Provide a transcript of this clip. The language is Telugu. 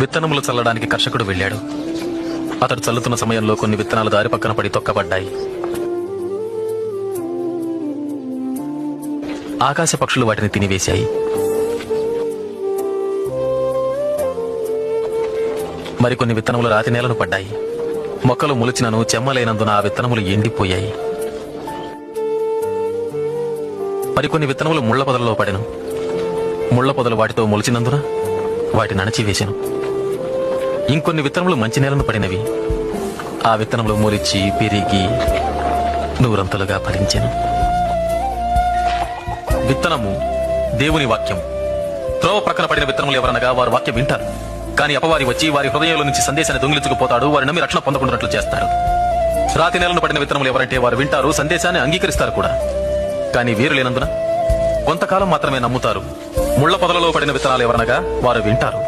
విత్తనములు చల్లడానికి కర్షకుడు వెళ్ళాడు. అతడు చల్లుతున్న సమయంలో కొన్ని విత్తనాలు దారి పక్కన పడి తొక్కబడ్డాయి. ఆకాశ పక్షులు వాటిని తినివేశాయి. మరికొన్ని విత్తనములు రాతి నేలను పడ్డాయి. మొక్కలు మొలిచినను చెమ్మలేనందున ఆ విత్తనములు ఎండిపోయాయి. మరికొన్ని విత్తనములు ముళ్ల పొదలలో పడెను. ముళ్ల పొదలు వాటితో మొలిచినందున వాటిని అణచివేశెను. ఇంకొన్ని విత్తనములు మంచి నేలను పడినవి. ఆ విత్తనములు మొలిచి పెరిగి నూరంతలుగా ఫలించెను. విత్తనము దేవుని వాక్యం. త్రోవ ప్రక్కన పడిన విత్తనములు ఎవరనగా వారు వాక్యం వింటారు, కానీ అపవాది వచ్చి వారి హృదయంలో నుంచి సందేశాన్ని దొంగిలించుకుపోతాడు. వారు నమ్మి రక్షణ పొందకుండాట్లు చేస్తారు. రాతి నేలను పడిన విత్తనములు ఎవరంటే వారు వింటారు, సందేశాన్ని అంగీకరిస్తారు కూడా, కానీ వీరు లేనందున కొంతకాలం మాత్రమే నమ్ముతారు. ముళ్ల పొదలలో పడిన విత్తనాలు ఎవరనగా వారు వింటారు,